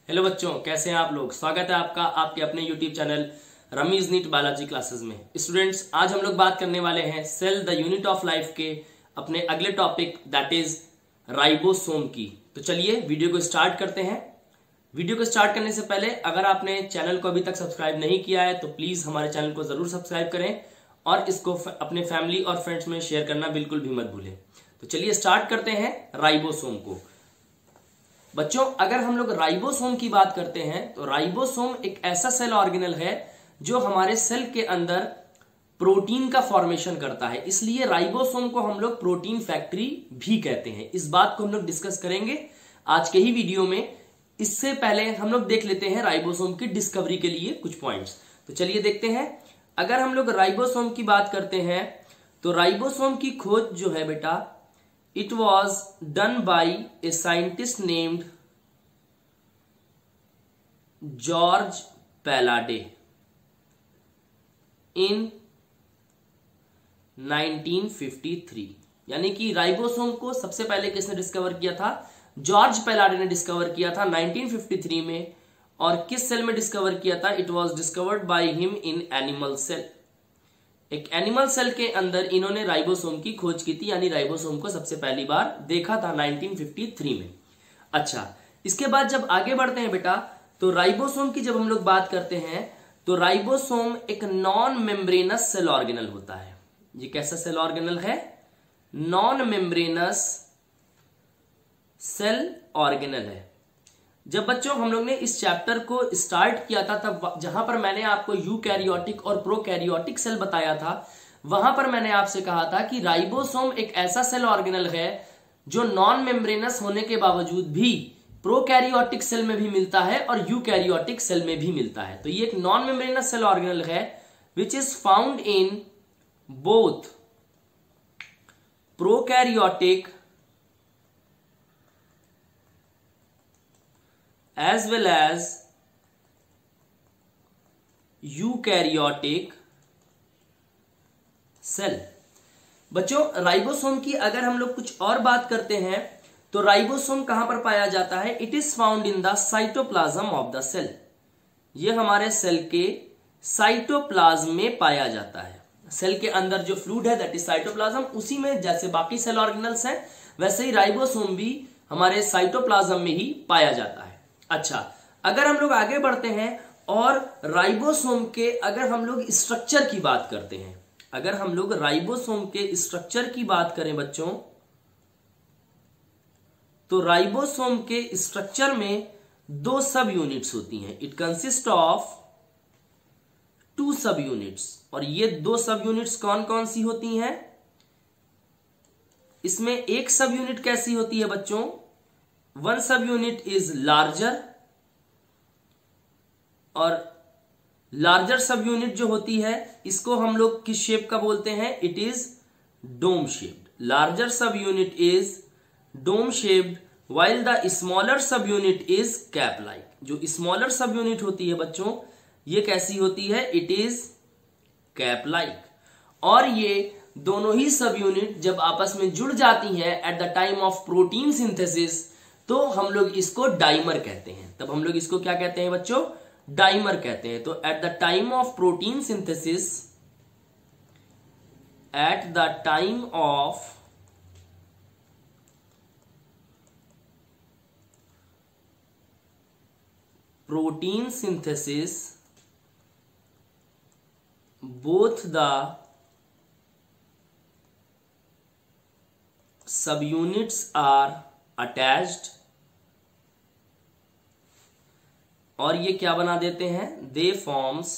Hello बच्चों, कैसे हैं आप लोग। स्वागत है आपका आपके अपने YouTube channel Ramiz NEET biology classes में। स्टूडेंट्स, आज हम लोग बात करने वाले हैं cell the unit of life के अपने अगले टॉपिक दैट इज राइबोसोम की। तो चलिए वीडियो को स्टार्ट करते हैं। वीडियो को स्टार्ट करने से पहले अगर आपने चैनल को अभी तक सब्सक्राइब नहीं किया है तो प्लीज हमारे चैनल को जरूर सब्सक्राइब करें और इसको अपने फैमिली और फ्रेंड्स में शेयर करना बिल्कुल भी मत भूलें। तो चलिए स्टार्ट करते हैं राइबोसोम को। बच्चों, अगर हम लोग राइबोसोम की बात करते हैं तो राइबोसोम एक ऐसा सेल ऑर्गेनल है जो हमारे सेल के अंदर प्रोटीन का फॉर्मेशन करता है, इसलिए राइबोसोम को हम लोग प्रोटीन फैक्ट्री भी कहते हैं। इस बात को हम लोग डिस्कस करेंगे आज के ही वीडियो में। इससे पहले हम लोग देख लेते हैं राइबोसोम की डिस्कवरी के लिए कुछ पॉइंट्स। तो चलिए देखते हैं। अगर हम लोग राइबोसोम की बात करते हैं तो राइबोसोम की खोज जो है बेटा, it was done by a scientist named George Palade in 1953। यानी कि राइबोसोम को सबसे पहले किसने डिस्कवर किया था? जॉर्ज पैलाडे ने डिस्कवर किया था 1953 में। और किस सेल में डिस्कवर किया था? It was discovered by him in animal cell. एक एनिमल सेल के अंदर इन्होंने राइबोसोम की खोज की थी, यानी राइबोसोम को सबसे पहली बार देखा था 1953 में। अच्छा, इसके बाद जब आगे बढ़ते हैं बेटा, तो राइबोसोम की जब हम लोग बात करते हैं तो राइबोसोम एक नॉन मेम्ब्रेनस सेल ऑर्गेनल होता है। ये कैसा सेल ऑर्गेनल है? नॉन मेम्ब्रेनस सेल ऑर्गेनल है। जब बच्चों हम लोग ने इस चैप्टर को स्टार्ट किया था तब जहां पर मैंने आपको यूकैरियोटिक और प्रोकैरियोटिक सेल बताया था, वहां पर मैंने आपसे कहा था कि राइबोसोम एक ऐसा सेल ऑर्गेनल है जो नॉन मेम्ब्रेनस होने के बावजूद भी प्रोकैरियोटिक सेल में भी मिलता है और यूकैरियोटिक सेल में भी मिलता है। तो ये एक नॉन मेम्ब्रेनस सेल ऑर्गेनल है which is found in both prokaryotic as well as eukaryotic cell. बच्चों, राइबोसोम की अगर हम लोग कुछ और बात करते हैं तो राइबोसोम कहां पर पाया जाता है? It is found in the cytoplasm of the cell. ये हमारे सेल के साइटोप्लाज्म में पाया जाता है। सेल के अंदर जो फ्लूइड है दैट इज साइटोप्लाज्म, उसी में जैसे बाकी सेल ऑर्गेनल्स हैं वैसे ही राइबोसोम भी हमारे साइटोप्लाज्म में ही पाया जाता है। अच्छा, अगर हम लोग आगे बढ़ते हैं और राइबोसोम के अगर हम लोग स्ट्रक्चर की बात करते हैं, अगर हम लोग राइबोसोम के स्ट्रक्चर की बात करें बच्चों, तो राइबोसोम के स्ट्रक्चर में दो सब यूनिट्स होती हैं। इट कंसिस्ट ऑफ टू सब यूनिट्स। और ये दो सब यूनिट्स कौन कौन सी होती हैं? इसमें एक सब यूनिट कैसी होती है बच्चों? वन सब यूनिट इज लार्जर, और लार्जर सब यूनिट जो होती है इसको हम लोग किस शेप का बोलते हैं? It is dome shaped. Larger sub unit is dome shaped while the smaller sub unit is cap like. जो स्मॉलर सब यूनिट होती है बच्चों, ये कैसी होती है? It is cap like. और ये दोनों ही सब यूनिट जब आपस में जुड़ जाती हैं at the time of protein synthesis तो हम लोग इसको डाइमर कहते हैं। तब हम लोग इसको क्या कहते हैं बच्चों? डाइमर कहते हैं। तो at the time of protein synthesis, at the time of protein synthesis both the subunits are attached, और ये क्या बना देते हैं? दे फॉर्म्स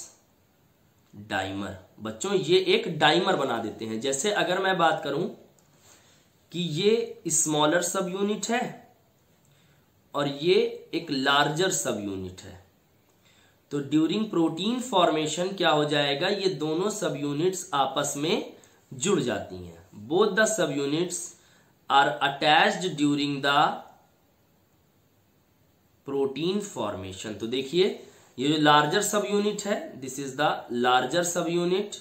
डाइमर। बच्चों, ये एक डाइमर बना देते हैं। जैसे अगर मैं बात करूं कि ये स्मॉलर सब यूनिट है और ये एक लार्जर सब यूनिट है, तो ड्यूरिंग प्रोटीन फॉर्मेशन क्या हो जाएगा? ये दोनों सब यूनिट्स आपस में जुड़ जाती हैं। Both the sub units are attached during the protein formation। तो देखिए, ये जो लार्जर सब यूनिट है this is the larger sub unit,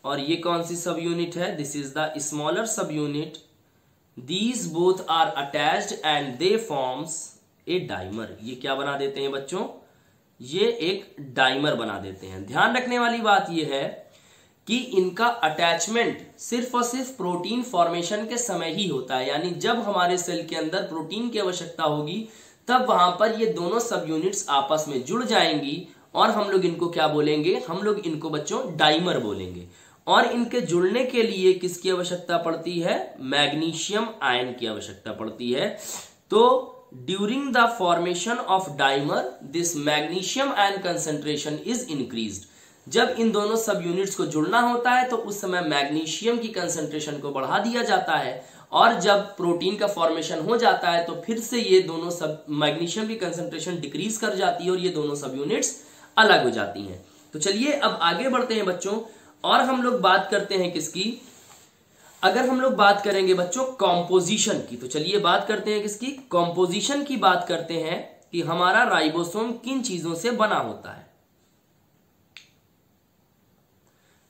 और ये कौन सी सब यूनिट है? This is the smaller sub unit. These both are attached and they forms A dimer. ये क्या बना देते हैं बच्चों, ये एक डाइमर बना देते हैं। ध्यान रखने वाली बात ये है कि इनका अटैचमेंट सिर्फ और सिर्फ प्रोटीन फॉर्मेशन के समय ही होता है, यानी जब हमारे सेल के अंदर प्रोटीन की आवश्यकता होगी तब वहां पर ये दोनों सब यूनिट्स आपस में जुड़ जाएंगी और हम लोग इनको क्या बोलेंगे, हम लोग इनको बच्चों डाइमर बोलेंगे। और इनके जुड़ने के लिए किसकी आवश्यकता पड़ती है, मैग्नीशियम आयन की आवश्यकता पड़ती है। तो during the formation of dimer this magnesium ion concentration is increased. जब इन दोनों सब यूनिट्स को जुड़ना होता है तो उस समय मैग्नीशियम की कंसेंट्रेशन को बढ़ा दिया जाता है, और जब प्रोटीन का फॉर्मेशन हो जाता है तो फिर से ये दोनों सब मैग्नीशियम की कंसेंट्रेशन डिक्रीज कर जाती है और ये दोनों सब यूनिट्स अलग हो जाती हैं। तो चलिए अब आगे बढ़ते हैं बच्चों, और हम लोग बात करते हैं किसकी, अगर हम लोग बात करेंगे बच्चों कॉम्पोजिशन की, तो चलिए बात करते हैं किसकी, कॉम्पोजिशन की बात करते हैं कि हमारा राइबोसोम किन चीजों से बना होता है।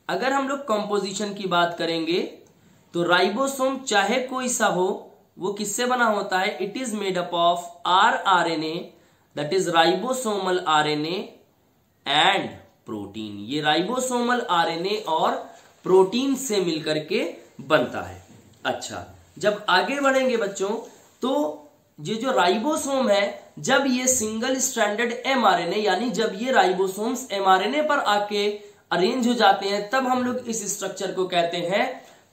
अगर हम लोग कॉम्पोजिशन की बात करेंगे तो राइबोसोम चाहे कोई सा हो वो किससे बना होता है, it is made up of RNA, that is ribosomal RNA and protein. ये राइबोसोमल आरएनए और प्रोटीन से मिलकर के बनता है। अच्छा, जब आगे बढ़ेंगे बच्चों तो ये जो राइबोसोम है, जब ये सिंगल स्ट्रैंडेड एमआरएनए यानी जब ये राइबोसोम्स एमआरएनए पर आके अरेंज हो जाते हैं तब हम लोग इस स्ट्रक्चर को कहते हैं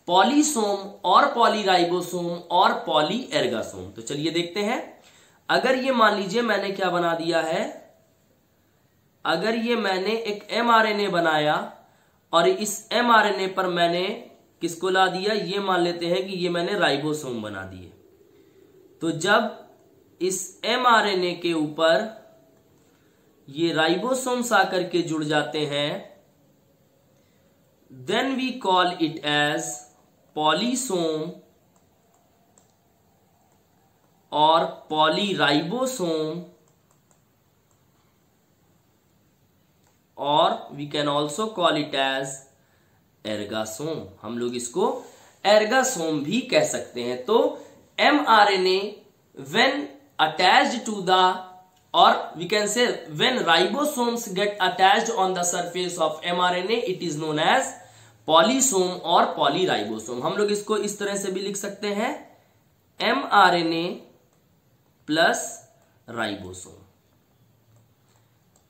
पॉलीसोम और पॉलीराइबोसोम और पॉलीएर्गासोम। तो चलिए देखते हैं, अगर ये मान लीजिए मैंने क्या बना दिया है, अगर ये मैंने एक एमआरएनए बनाया और इस एमआरएनए पर मैंने किसको ला दिया, ये मान लेते हैं कि ये मैंने राइबोसोम बना दिए। तो जब इस एमआरएनए के ऊपर ये राइबोसोम्स आकर के जुड़ जाते हैं, then we call it as polysome or polyribosome, और we can also call it as ergasome. हम लोग इसको एर्गासोम भी कह सकते हैं। तो mRNA when attached to the, or we can say when ribosomes get attached on the surface of mRNA, it is known as polysome or polyribosome. हम लोग इसको इस तरह से भी लिख सकते हैं, mRNA प्लस राइबोसोम।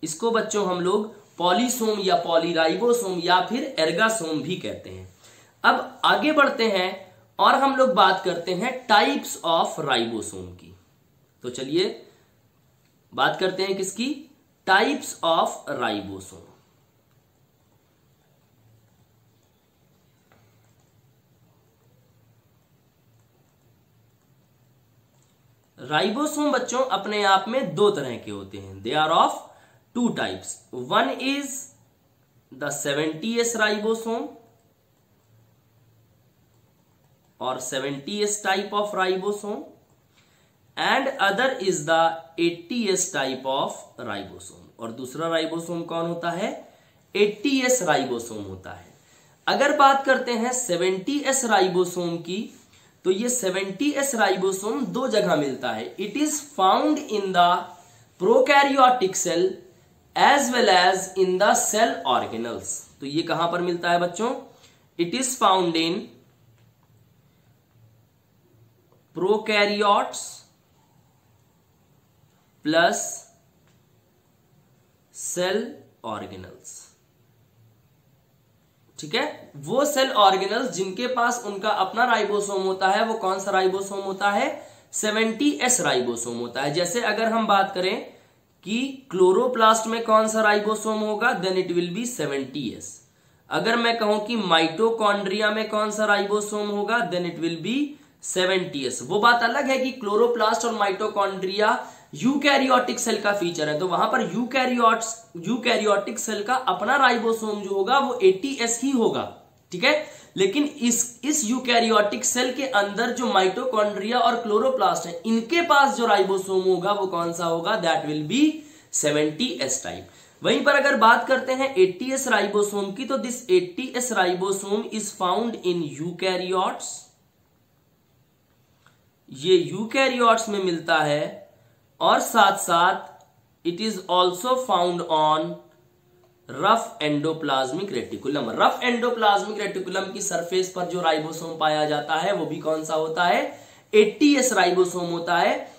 इसको बच्चों हम लोग पॉलीसोम या पॉलीराइबोसोम या फिर एर्गासोम भी कहते हैं। अब आगे बढ़ते हैं और हम लोग बात करते हैं टाइप्स ऑफ राइबोसोम की। तो चलिए बात करते हैं किसकी, टाइप्स ऑफ राइबोसोम। राइबोसोम बच्चों अपने आप में दो तरह के होते हैं, they are of two types. One is the 70S ribosome और 70S type of ribosome, and other is the 80S type of ribosome. और दूसरा राइबोसोम कौन होता है, 80S राइबोसोम होता है। अगर बात करते हैं 70S राइबोसोम की, तो ये 70S राइबोसोम दो जगह मिलता है। It is found in the prokaryotic cell as well as in the cell organelles. तो ये कहां पर मिलता है बच्चों, it is found in prokaryotes plus cell organelles. ठीक है, वो सेल ऑर्गेनल्स जिनके पास उनका अपना राइबोसोम होता है, वो कौन सा राइबोसोम होता है, 70S राइबोसोम होता है। जैसे अगर हम बात करें कि क्लोरोप्लास्ट में कौन सा राइबोसोम होगा, then it will be 70S। अगर मैं कहूं कि माइटोकॉन्ड्रिया में कौन सा राइबोसोम होगा, then it will be 70S। वो बात अलग है कि क्लोरोप्लास्ट और माइटोकॉन्ड्रिया यूकैरियोटिक सेल का फीचर है, तो वहां पर यूकैरियोटिक सेल का अपना राइबोसोम जो होगा वो 80S ही होगा। ठीक है, लेकिन इस यूकैरियोटिक सेल के अंदर जो माइटोकॉन्ड्रिया और क्लोरोप्लास्ट है, इनके पास जो राइबोसोम होगा वो कौन सा होगा, that will be 70S type. वहीं पर अगर बात करते हैं 80S राइबोसोम की, तो this 80S ribosome is found in eukaryotes. ये यूकैरियोट्स में मिलता है और साथ साथ it is also found on rough endoplasmic reticulum. Rough endoplasmic reticulum की सरफेस पर जो राइबोसोम पाया जाता है वो भी कौन सा होता है? 80S राइबोसोम होता है।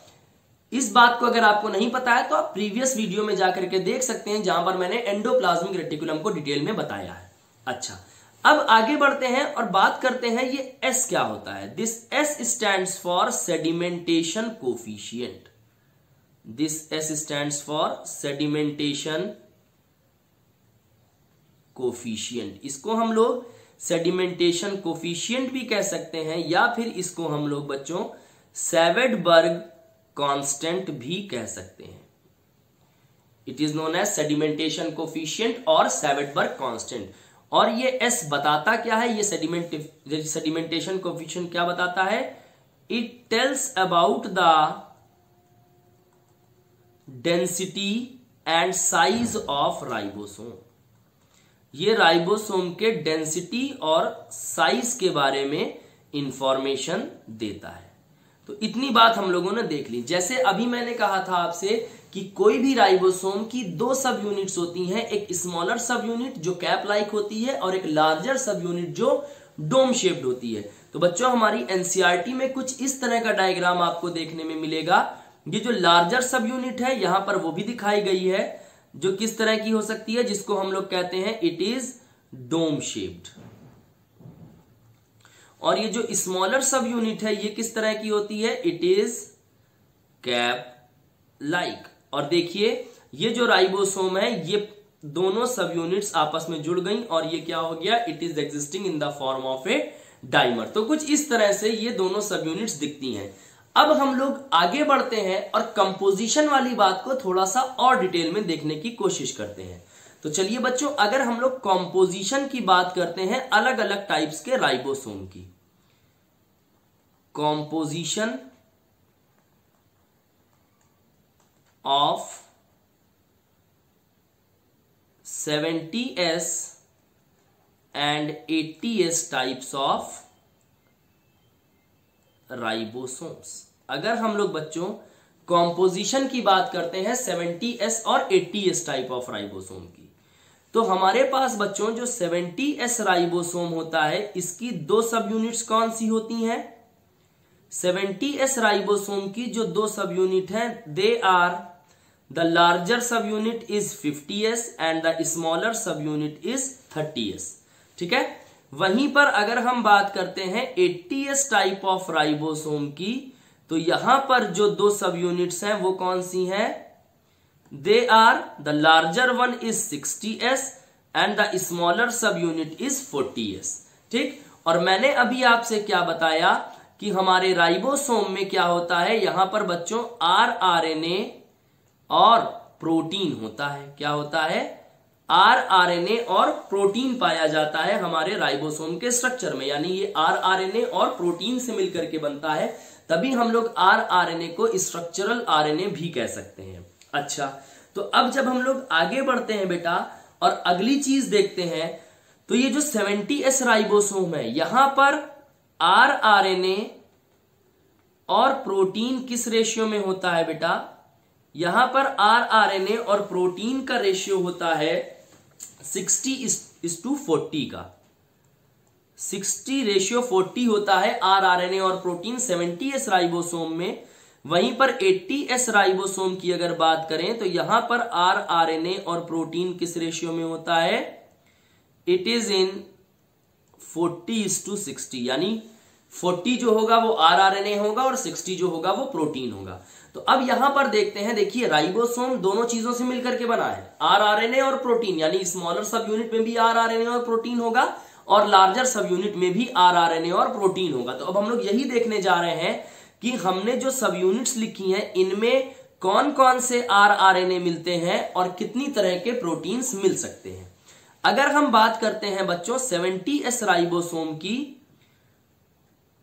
इस बात को अगर आपको नहीं पता है तो आप प्रीवियस वीडियो में जाकर के देख सकते हैं, जहां पर मैंने एंडोप्लाज्मिक रेटिकुलम को डिटेल में बताया है। अच्छा, अब आगे बढ़ते हैं और बात करते हैं ये S क्या होता है। This S stands for sedimentation coefficient. This S stands for sedimentation coefficient. इसको हम लोग सेडिमेंटेशन कोफिशिएंट भी कह सकते हैं, या फिर इसको हम लोग बच्चों सेवेडबर्ग कांस्टेंट भी कह सकते हैं। It is known as sedimentation coefficient और सेवेडबर्ग कांस्टेंट। और ये एस बताता क्या है? ये सेडिमेंटेशन कोफिशिएंट क्या बताता है? It tells about the density and size of ribosome. ये राइबोसोम के डेंसिटी और साइज के बारे में इंफॉर्मेशन देता है। तो इतनी बात हम लोगों ने देख ली। जैसे अभी मैंने कहा था आपसे कि कोई भी राइबोसोम की दो सब यूनिट्स होती हैं, एक स्मॉलर सब यूनिट जो कैप लाइक होती है और एक लार्जर सब यूनिट जो डोम शेप्ड होती है। तो बच्चों हमारी एनसीईआरटी में कुछ इस तरह का डायग्राम आपको देखने में मिलेगा। ये जो लार्जर सब यूनिट है यहां पर वो भी दिखाई गई है, जो किस तरह की हो सकती है, जिसको हम लोग कहते हैं इट इज डोम शेप्ड। और ये जो स्मॉलर सब यूनिट है ये किस तरह की होती है? It is cap like. और देखिए ये जो राइबोसोम है ये दोनों सब यूनिट्स आपस में जुड़ गई और ये क्या हो गया? It is existing in the form of A dimer. तो कुछ इस तरह से ये दोनों सब यूनिट्स दिखती हैं। अब हम लोग आगे बढ़ते हैं और कंपोजिशन वाली बात को थोड़ा सा और डिटेल में देखने की कोशिश करते हैं। तो चलिए बच्चों, अगर हम लोग कंपोजिशन की बात करते हैं अलग अलग टाइप्स के राइबोसोम की, composition of 70S and 80S types of ribosomes. अगर हम लोग बच्चों कंपोजिशन की बात करते हैं 70S और 80S टाइप ऑफ राइबोसोम की, तो हमारे पास बच्चों जो 70S राइबोसोम होता है इसकी दो सब यूनिट्स कौन सी होती हैं? 70S राइबोसोम की जो दो सब यूनिट हैं they are the larger sub unit is 50S and the smaller sub unit is 30S। ठीक है। वहीं पर अगर हम बात करते हैं 80S टाइप ऑफ राइबोसोम की, तो यहां पर जो दो सब यूनिट्स हैं वो कौन सी हैं? They are the larger one is 60S and the smaller sub unit is 40S। ठीक। और मैंने अभी आपसे क्या बताया कि हमारे राइबोसोम में क्या होता है? यहां पर बच्चों rRNA और प्रोटीन होता है। क्या होता है? rRNA और प्रोटीन पाया जाता है हमारे राइबोसोम के स्ट्रक्चर में, यानी ये rRNA और प्रोटीन से मिलकर के बनता है, तभी हम लोग rRNA को स्ट्रक्चरल RNA भी कह सकते हैं। अच्छा, तो अब जब हम लोग आगे बढ़ते हैं बेटा और अगली चीज देखते हैं, तो ये जो 70S राइबोसोम है यहां पर rRNA और प्रोटीन किस रेशियो में होता है बेटा? यहां पर rRNA और प्रोटीन का रेशियो होता है 60:40 का। 60:40 होता है rRNA और प्रोटीन 70S राइबोसोम में। वहीं पर 80S राइबोसोम की अगर बात करें तो यहां पर rRNA और प्रोटीन किस रेशियो में होता है? इट इज इन 40:60, यानी 40 जो होगा वो rRNA होगा और 60 जो होगा वो प्रोटीन होगा। तो अब यहां पर देखते हैं, देखिए राइबोसोम दोनों चीजों से मिलकर के बना है, rRNA और प्रोटीन, यानी स्मॉलर सब यूनिट में भी rRNA और प्रोटीन होगा और लार्जर सब यूनिट में भी rRNA और प्रोटीन होगा। तो अब हम लोग यही देखने जा रहे हैं कि हमने जो सब यूनिट्स लिखी हैं इनमें कौन कौन से rRNA मिलते हैं और कितनी तरह के प्रोटीन्स मिल सकते हैं। अगर हम बात करते हैं बच्चों 70S राइबोसोम की,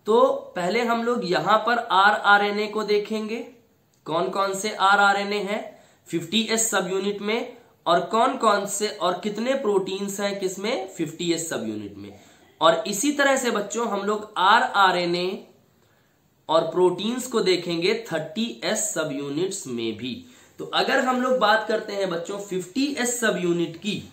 तो पहले हम लोग यहां पर rRNA को देखेंगे, कौन कौन से rRNA हैं 50S सब यूनिट में, और कौन कौन से और कितने प्रोटीन्स हैं किसमें? 50S सब यूनिट में। और इसी तरह से बच्चों हम लोग rRNA और प्रोटीन्स को देखेंगे 30s सब यूनिट्स में भी। तो अगर हम लोग बात करते हैं बच्चों 50s सब यूनिट की,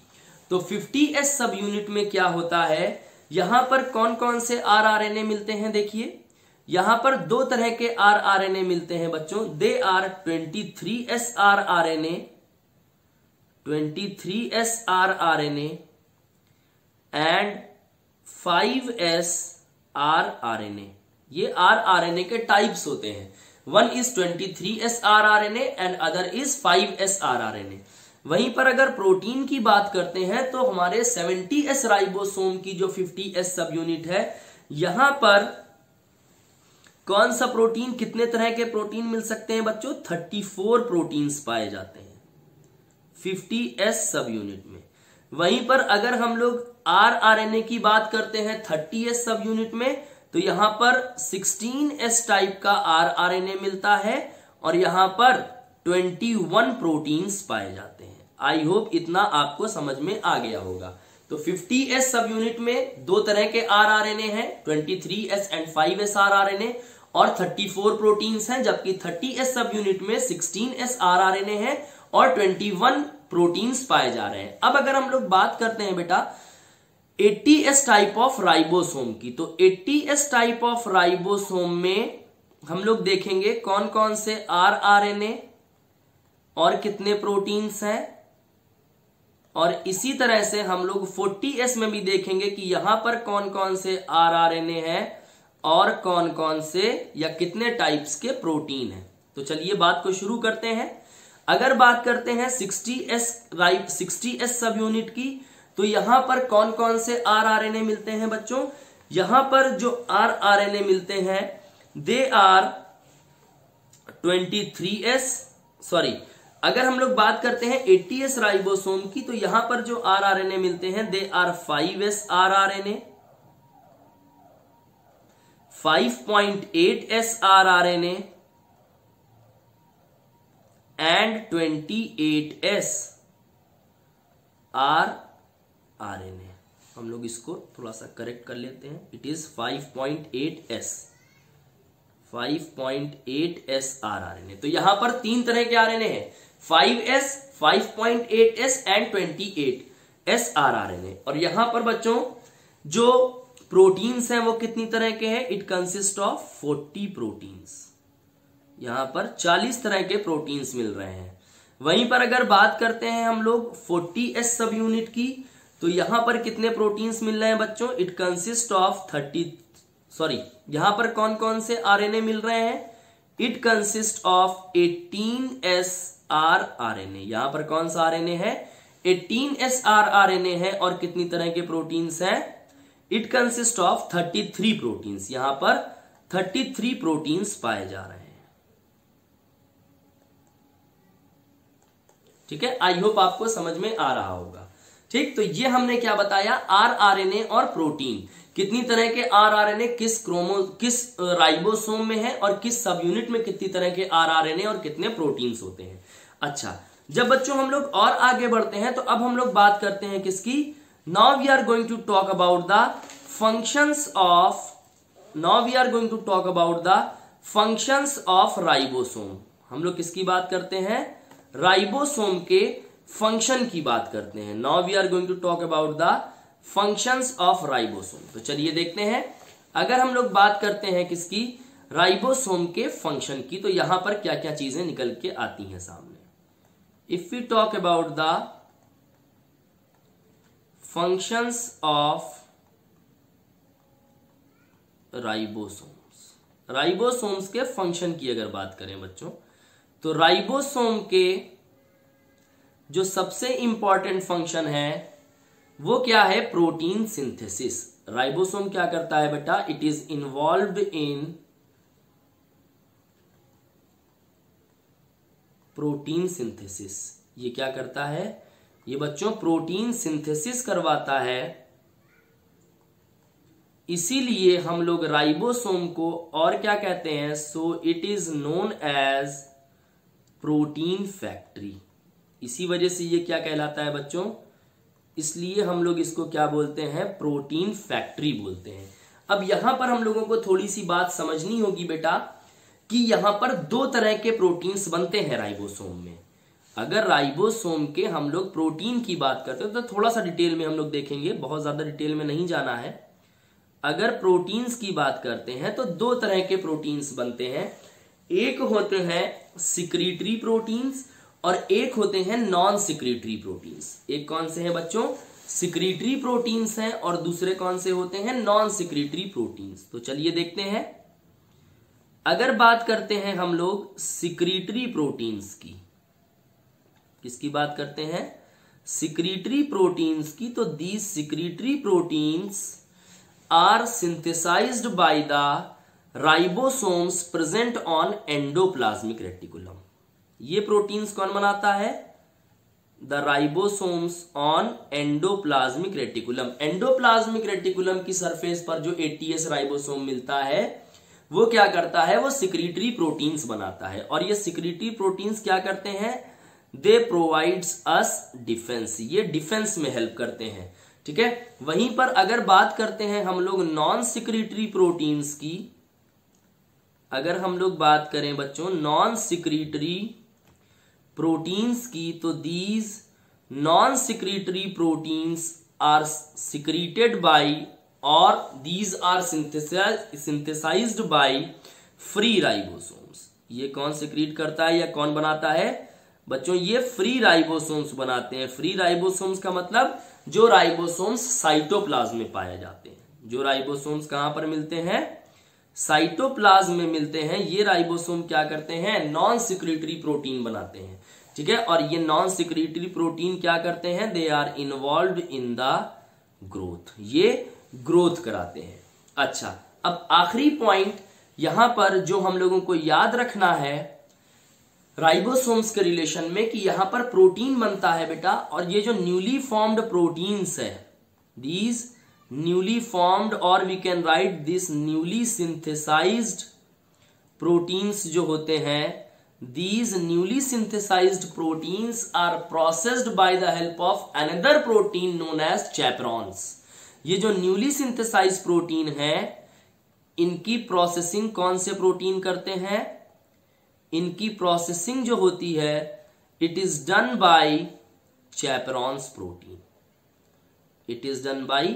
तो 50s सब यूनिट में क्या होता है, यहां पर कौन कौन से rRNA मिलते हैं, देखिए यहां पर दो तरह के rRNA मिलते हैं बच्चों। They are 23s rRNA, 23s rRNA and 5s rRNA। ये rRNA के टाइप्स होते हैं। One is 23s rRNA and other is 5s rRNA। वहीं पर अगर प्रोटीन की बात करते हैं तो हमारे 70s राइबोसोम की जो 50s सब यूनिट है, यहां पर कौन सा प्रोटीन, कितने तरह के प्रोटीन मिल सकते हैं बच्चों, 34 प्रोटीन्स पाए जाते हैं 50s सब यूनिट में। वहीं पर अगर हम लोग rRNA की बात करते हैं 30s सब यूनिट में, तो यहां पर 16s टाइप का rRNA मिलता है और यहां पर 21 प्रोटीन्स पाए जाते हैं। आई होप इतना आपको समझ में आ गया होगा। तो 50s सब यूनिट में दो तरह के rRNA हैं, 23s एंड 5s rRNA और 34 प्रोटीन्स हैं, जबकि 30s सब यूनिट में 16s rRNA है और 21 प्रोटीन्स पाए जा रहे हैं। अब अगर हम लोग बात करते हैं बेटा 80s टाइप ऑफ राइबोसोम की, तो 80s टाइप ऑफ राइबोसोम में हम लोग देखेंगे कौन कौन से rRNA और कितने प्रोटीन्स हैं, और इसी तरह से हम लोग 40s में भी देखेंगे कि यहां पर कौन कौन से rRNA है और कौन कौन से या कितने टाइप्स के प्रोटीन हैं। तो चलिए बात को शुरू करते हैं। अगर बात करते हैं 60s सब यूनिट की, तो यहां पर कौन कौन से rRNA मिलते हैं बच्चों, यहां पर जो rRNA मिलते हैं दे आर 23s, सॉरी अगर हम लोग बात करते हैं 80s राइबोसोम की, तो यहां पर जो rRNA मिलते हैं they are 5s rRNA, 5.8s rRNA and 28s rRNA। हम लोग इसको थोड़ा सा करेक्ट कर लेते हैं, इट इज 5.8s rRNA। तो यहां पर तीन तरह के RNA हैं, 5s, 5.8s and 28s rRNA। और यहां पर बच्चों जो प्रोटीन्स हैं वो कितनी तरह के हैं, इट कंसिस्ट ऑफ 40 प्रोटीन्स। यहां पर 40 तरह के प्रोटीन्स मिल रहे हैं। वहीं पर अगर बात करते हैं हम लोग 40s सब यूनिट की, तो यहां पर कितने प्रोटीन्स मिल रहे हैं बच्चों, इट कंसिस्ट ऑफ यहां पर कौन कौन से RNA मिल रहे हैं, it consist of 18s rRNA। यहां पर कौन सा RNA है, 18s rRNA है और कितनी तरह के प्रोटीन्स हैं, इट कंसिस्ट ऑफ 33 प्रोटीन्स। यहां पर 33 प्रोटीन्स पाए जा रहे हैं। ठीक है, आई होप आपको समझ में आ रहा होगा। ठीक, तो ये हमने क्या बताया, rRNA और प्रोटीन, कितनी तरह के rRNA किस राइबोसोम में है और किस सब यूनिट में कितनी तरह के rRNA और कितने प्रोटीन्स होते हैं। अच्छा, जब बच्चों हम लोग और आगे बढ़ते हैं तो अब हम लोग बात करते हैं किसकी, now we are going to talk about the functions of ribosome. हम लोग किसकी बात करते हैं, राइबोसोम के फंक्शन की बात करते हैं। Now we are going to talk about the functions of ribosome. तो चलिए देखते हैं, अगर हम लोग बात करते हैं किसकी, राइबोसोम के फंक्शन की, तो यहां पर क्या क्या चीजें निकल के आती हैं सामने। If we talk about the functions of ribosomes के फंक्शन की अगर बात करें बच्चों, तो राइबोसोम के जो सबसे इंपॉर्टेंट फंक्शन है वो क्या है, प्रोटीन सिंथेसिस। राइबोसोम क्या करता है बेटा, it is involved in protein synthesis. ये क्या करता है, ये बच्चों प्रोटीन सिंथेसिस करवाता है। इसीलिए हम लोग राइबोसोम को और क्या कहते हैं, so it is known as protein factory. इसी वजह से ये क्या कहलाता है बच्चों, इसलिए हम लोग इसको क्या बोलते हैं, प्रोटीन फैक्ट्री बोलते हैं। अब यहां पर हम लोगों को थोड़ी सी बात समझनी होगी बेटा कि यहां पर दो तरह के प्रोटीन्स बनते हैं राइबोसोम में। अगर राइबोसोम के हम लोग प्रोटीन की बात करते हैं तो थोड़ा सा डिटेल में हम लोग देखेंगे, बहुत ज्यादा डिटेल में नहीं जाना है। अगर प्रोटीन्स की बात करते हैं तो दो तरह के प्रोटीन्स बनते हैं, एक होते हैं सिक्रीटरी प्रोटीन्स और एक होते हैं नॉन सिक्रीटरी प्रोटीन्स। एक कौन से हैं बच्चों? सिक्रीटरी प्रोटीन्स हैं और दूसरे कौन से होते हैं? Non secretory proteins. तो चलिए देखते हैं। अगर बात करते हैं हम लोग सिक्रीटरी प्रोटीन्स की, किसकी बात करते हैं? सिक्रीटरी प्रोटीन्स की। तो these secretory proteins are synthesized by the ribosomes present on endoplasmic reticulum. ये प्रोटीन्स कौन बनाता है? The ribosomes on endoplasmic reticulum. Endoplasmic reticulum की सरफेस पर जो एटीएस राइबोसोम मिलता है वो क्या करता है? वो सिक्रीटरी प्रोटीन्स बनाता है। और ये सिक्रीटरी प्रोटीन्स क्या करते हैं? दे प्रोवाइड्स अस डिफेंस। ये डिफेंस में हेल्प करते हैं, ठीक है। वहीं पर अगर बात करते हैं हम लोग नॉन सिक्रीटरी प्रोटीन्स की, अगर हम लोग बात करें बच्चों नॉन सिक्रीटरी प्रोटीन्स की, तो these non secretory proteins are secreted by और these are synthesized by free ribosomes. ये कौन सिक्रीट करता है या कौन बनाता है बच्चों? ये फ्री राइबोसोम्स बनाते हैं। फ्री राइबोसोम्स का मतलब जो राइबोसोम्स साइटोप्लाज्म में पाए जाते हैं। जो राइबोसोम्स कहां पर मिलते हैं? साइटोप्लाज्म में मिलते हैं। ये राइबोसोम क्या करते हैं? नॉन सिक्रीटरी प्रोटीन बनाते हैं, ठीक है। और ये नॉन सिक्रीटरी प्रोटीन क्या करते हैं? They are involved in the growth. ये ग्रोथ कराते हैं। अच्छा, अब आखिरी पॉइंट यहां पर जो हम लोगों को याद रखना है राइबोसोम्स के रिलेशन में कि यहां पर प्रोटीन बनता है बेटा, और ये जो न्यूली फॉर्म्ड प्रोटीन्स है, दीज न्यूली फॉर्म्ड और we can write this newly synthesized proteins जो होते हैं, these newly synthesized proteins are processed by the help of another protein known as chaperones. ये जो न्यूली सिंथेसाइज्ड प्रोटीन है इनकी processing कौन से प्रोटीन करते हैं? इनकी प्रोसेसिंग जो होती है it is done by chaperones protein. It is done by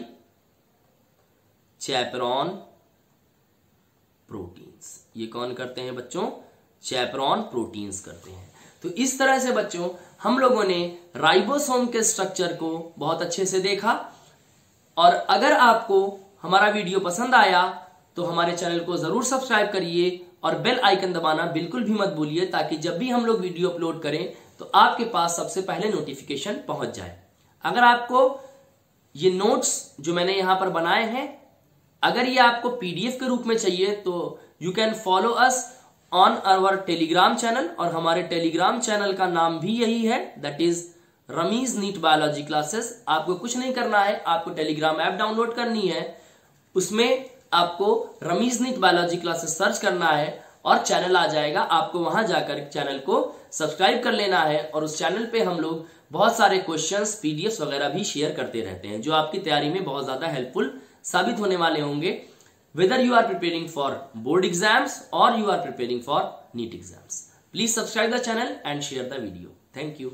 chaperone proteins. ये कौन करते हैं बच्चों? चैपरॉन प्रोटीन्स करते हैं। तो इस तरह से बच्चों हम लोगों ने राइबोसोम के स्ट्रक्चर को बहुत अच्छे से देखा। और अगर आपको हमारा वीडियो पसंद आया तो हमारे चैनल को जरूर सब्सक्राइब करिए और बेल आइकन दबाना बिल्कुल भी मत भूलिए, ताकि जब भी हम लोग वीडियो अपलोड करें तो आपके पास सबसे पहले नोटिफिकेशन पहुंच जाए। अगर आपको ये नोट्स जो मैंने यहां पर बनाए हैं अगर ये आपको पीडीएफ के रूप में चाहिए तो you can follow us on our Telegram channel. और हमारे टेलीग्राम चैनल का नाम भी यही है, that is Ramiz NEET biology classes. आपको कुछ नहीं करना है, आपको टेलीग्राम ऐप डाउनलोड करनी है, उसमें आपको Ramiz NEET biology classes search करना है और चैनल आ जाएगा। आपको वहां जाकर चैनल को सब्सक्राइब कर लेना है। और उस चैनल पे हम लोग बहुत सारे क्वेश्चंस, पीडीएफ वगैरह भी शेयर करते रहते हैं जो आपकी तैयारी में बहुत ज्यादा हेल्पफुल साबित होने वाले होंगे, whether you are preparing for board exams or you are preparing for NEET exams. Please subscribe the channel and share the video. Thank you.